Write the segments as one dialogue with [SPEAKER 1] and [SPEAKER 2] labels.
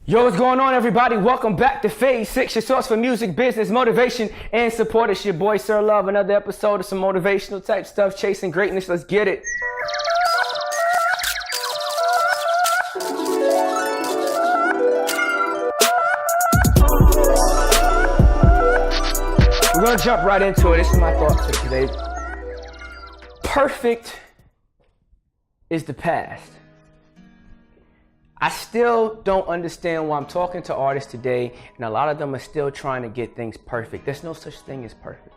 [SPEAKER 1] Yo, what's going on, everybody? Welcome back to Phase 6, your source for music, business, motivation, and support. It's your boy, Sir Love. Another episode of some motivational type stuff, chasing greatness. Let's get it. We're going to jump right into it. This is my thoughts for today. Perfect is the past. I still don't understand why I'm talking to artists today, and a lot of them are still trying to get things perfect. There's no such thing as perfect.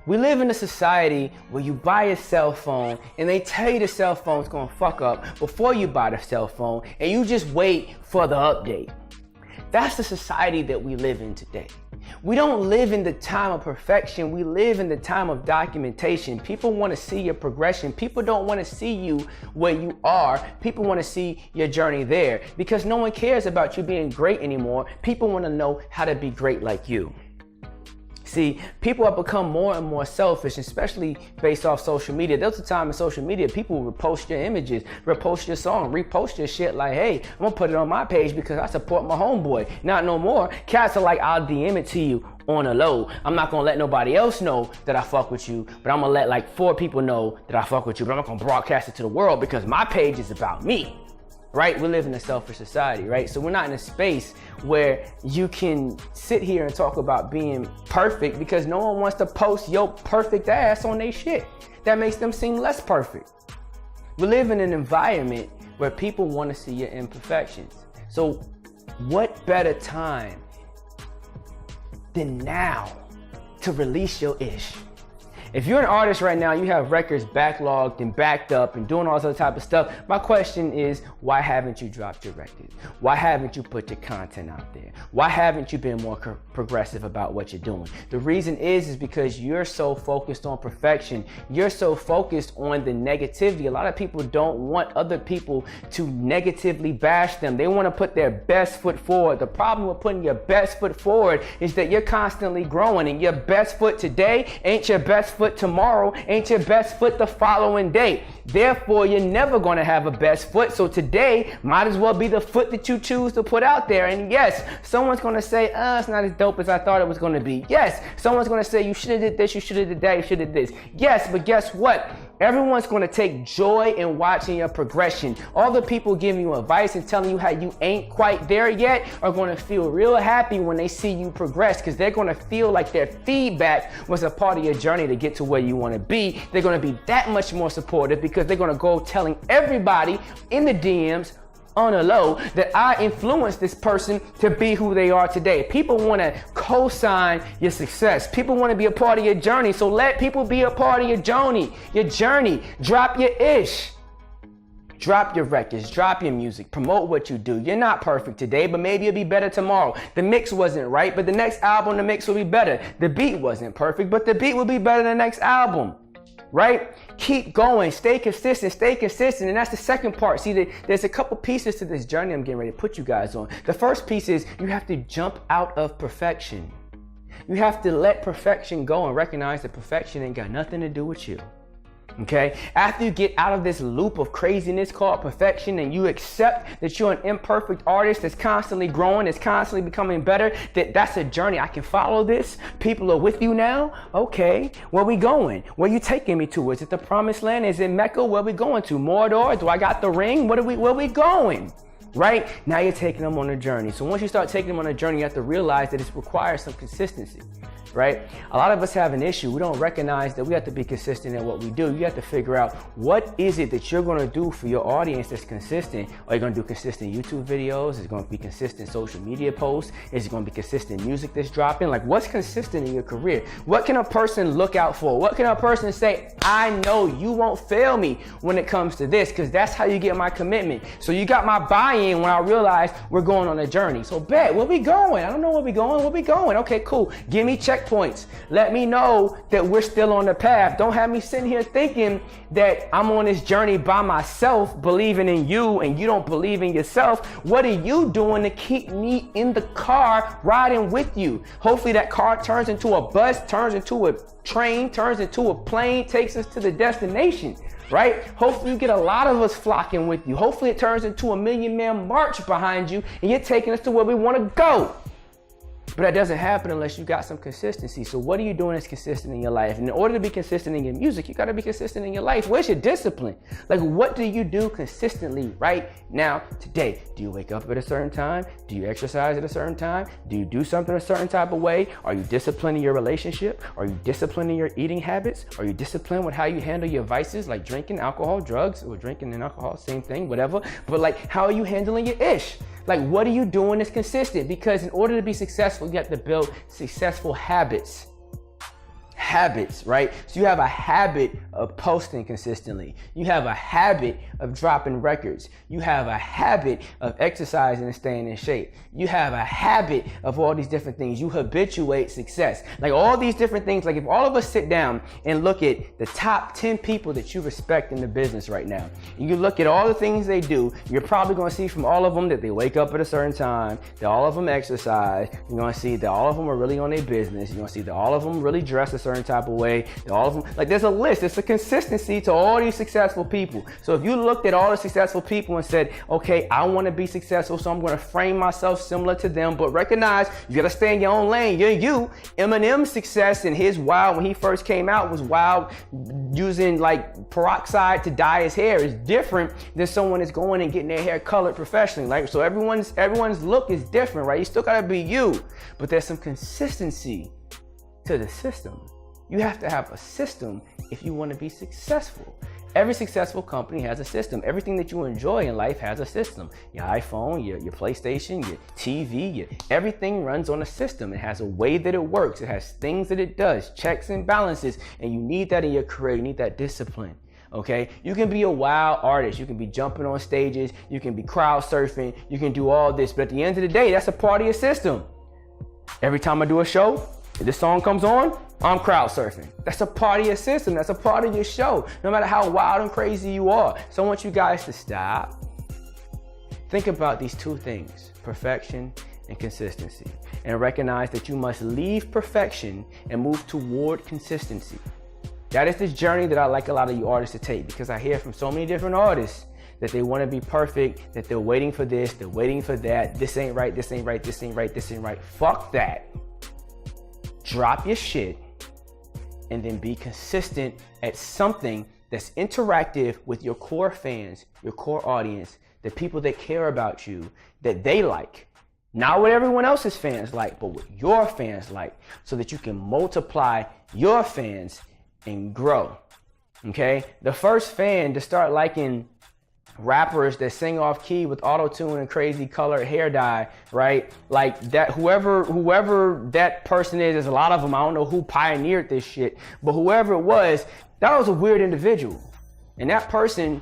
[SPEAKER 1] We live in a society where you buy a cell phone and they tell you the cell phone's gonna fuck up before you buy the cell phone, and you just wait for the update. That's the society that we live in today. We don't live in the time of perfection. We live in the time of documentation. People want to see your progression. People don't want to see you where you are. People want to see your journey there because no one cares about you being great anymore. People want to know how to be great like you. See, people have become more and more selfish, especially based off social media. There was a time in social media, people would repost your images, repost your song, repost your shit like, hey, I'm gonna put it on my page because I support my homeboy. Not no more. Cats are like, I'll DM it to you on a low. I'm not gonna let nobody else know that I fuck with you, but I'm gonna let like 4 people know that I fuck with you, but I'm not gonna broadcast it to the world because my page is about me. Right? We live in a selfish society, right? So we're not in a space where you can sit here and talk about being perfect because no one wants to post your perfect ass on their shit. That makes them seem less perfect. We live in an environment where people want to see your imperfections. So what better time than now to release your ish? If you're an artist right now, you have records backlogged and backed up and doing all this other type of stuff. My question is, why haven't you dropped your records? Why haven't you put your content out there? Why haven't you been more progressive about what you're doing? The reason is because you're so focused on perfection. You're so focused on the negativity. A lot of people don't want other people to negatively bash them. They want to put their best foot forward. The problem with putting your best foot forward is that you're constantly growing, and your best foot today ain't your best foot tomorrow, ain't your best foot the following day. Therefore, you're never going to have a best foot. So today might as well be the foot that you choose to put out there. And yes, someone's going to say, it's not as dope as I thought it was going to be. Yes, someone's going to say, you should have did this, you should have did that, you should have did this. Yes, but guess what? Everyone's going to take joy in watching your progression. All the people giving you advice and telling you how you ain't quite there yet are going to feel real happy when they see you progress, because they're going to feel like their feedback was a part of your journey to get to where you want to be. They're going to be that much more supportive because they're going to go telling everybody in the DMs on a low that I influenced this person to be who they are today. People want to co-sign your success. People want to be a part of your journey. So let people be a part of your journey. Drop your ish. Drop your records, drop your music, promote what you do. You're not perfect today, but maybe it'll be better tomorrow. The mix wasn't right, but the next album, the mix will be better. The beat wasn't perfect, but the beat will be better than the next album. Right? Keep going, stay consistent, and that's the second part. See, there's a couple pieces to this journey I'm getting ready to put you guys on. The first piece is you have to jump out of perfection. You have to let perfection go and recognize that perfection ain't got nothing to do with you. Okay? After you get out of this loop of craziness called perfection and you accept that you're an imperfect artist that's constantly growing, that's constantly becoming better, that's a journey. I can follow this. People are with you now. Okay, where we going? Where you taking me to? Is it the promised land? Is it Mecca? Where we going to? Mordor? Do I got the ring? Where we going? Right? Now you're taking them on a journey. So once you start taking them on a journey, you have to realize that it requires some consistency. Right? A lot of us have an issue. We don't recognize that we have to be consistent in what we do. You have to figure out what is it that you're going to do for your audience that's consistent. Are you going to do consistent YouTube videos? Is it going to be consistent social media posts? Is it going to be consistent music that's dropping? Like, what's consistent in your career? What can a person look out for? What can a person say, I know you won't fail me when it comes to this, because that's how you get my commitment. So you got my buy-in when I realize we're going on a journey. So bet, where we going? I don't know where we going. Where we going? Okay, cool. Give me checkpoints. Let me know that we're still on the path. Don't have me sitting here thinking that I'm on this journey by myself, believing in you, and you don't believe in yourself. What are you doing to keep me in the car riding with you? Hopefully that car turns into a bus, turns into a train, turns into a plane, takes us to the destination. right? Hopefully you get a lot of us flocking with you. Hopefully it turns into a 1,000,000-man march behind you and you're taking us to where we want to go. But that doesn't happen unless you got some consistency. So what are you doing that's consistent in your life? And in order to be consistent in your music, you got to be consistent in your life. Where's your discipline? Like, what do you do consistently right now, today? Do you wake up at a certain time? Do you exercise at a certain time? Do you do something a certain type of way? Are you disciplined in your relationship? Are you disciplined in your eating habits? Are you disciplined with how you handle your vices, like drinking, alcohol, drugs, or drinking and alcohol, same thing, whatever. But like, how are you handling your ish? Like, what are you doing that's consistent? Because in order to be successful, you have to build successful habits. Habits, right? So you have a habit of posting consistently. You have a habit of dropping records. You have a habit of exercising and staying in shape. You have a habit of all these different things. You habituate success. Like all these different things. Like if all of us sit down and look at the top 10 people that you respect in the business right now, and you look at all the things they do, you're probably going to see from all of them that they wake up at a certain time, that all of them exercise. You're going to see that all of them are really on their business. You're going to see that all of them really dress a certain type of way. All of them, like there's a list, there's a consistency to all these successful people. So if you looked at all the successful people and said, okay, I want to be successful, so I'm going to frame myself similar to them, but recognize you got to stay in your own lane. You're you. Eminem's success and his wild when he first came out was wild, using like peroxide to dye his hair is different than someone that's going and getting their hair colored professionally. Like, so everyone's look is different, right? You still got to be you, but there's some consistency to the system. You have to have a system if you want to be successful. Every successful company has a system. Everything that you enjoy in life has a system. Your iPhone, your PlayStation, your TV, everything runs on a system. It has a way that it works. It has things that it does, checks and balances, and you need that in your career. You need that discipline. Okay, you can be a wild artist. You can be jumping on stages. You can be crowd surfing. You can do all this, but at the end of the day, that's a part of your system. Every time I do a show, if this song comes on, I'm crowd surfing. That's a part of your system. That's a part of your show, no matter how wild and crazy you are. So I want you guys to stop. Think about these two things, perfection and consistency, and recognize that you must leave perfection and move toward consistency. That is the journey that I like a lot of you artists to take, because I hear from so many different artists that they want to be perfect, that they're waiting for this, they're waiting for that. This ain't right, this ain't right, this ain't right, this ain't right. Fuck that. Drop your shit and then be consistent at something that's interactive with your core fans, your core audience, the people that care about you, that they like. Not what everyone else's fans like, but what your fans like, so that you can multiply your fans and grow. Okay? The first fan to start liking rappers that sing off key with auto-tune and crazy colored hair dye, right? Like that, whoever that person is, there's a lot of them. I don't know who pioneered this shit, but whoever it was, that was a weird individual. And that person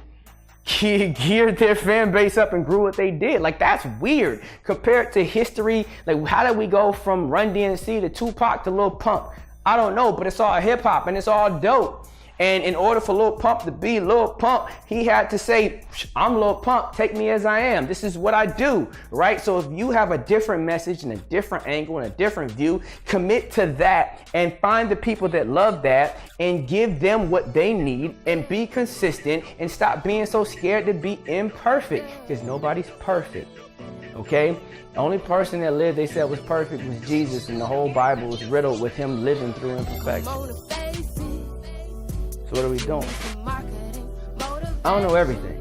[SPEAKER 1] geared their fan base up and grew what they did. Like, that's weird compared to history. Like, how did we go from Run DMC to Tupac to Lil Pump? I don't know, but it's all hip hop and it's all dope. And in order for Lil Pump to be Lil Pump, he had to say, I'm Lil Pump, take me as I am. This is what I do, right? So if you have a different message and a different angle and a different view, commit to that and find the people that love that and give them what they need and be consistent and stop being so scared to be imperfect, because nobody's perfect, okay? The only person that lived, they said, was perfect was Jesus, and the whole Bible was riddled with him living through imperfection. So what are we doing? I don't know everything,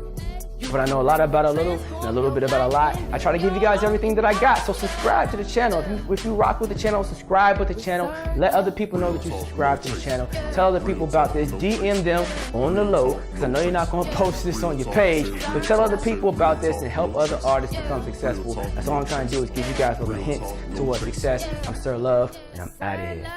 [SPEAKER 1] but I know a lot about a little and a little bit about a lot. I try to give you guys everything that I got. So subscribe to the channel. If you rock with the channel, subscribe with the channel. Let other people know that you subscribe to the channel. Tell other people about this. DM them on the low, because I know you're not going to post this on your page, but tell other people about this and help other artists become successful. That's all I'm trying to do, is give you guys little hints towards success. I'm Sir Love, and I'm out of here.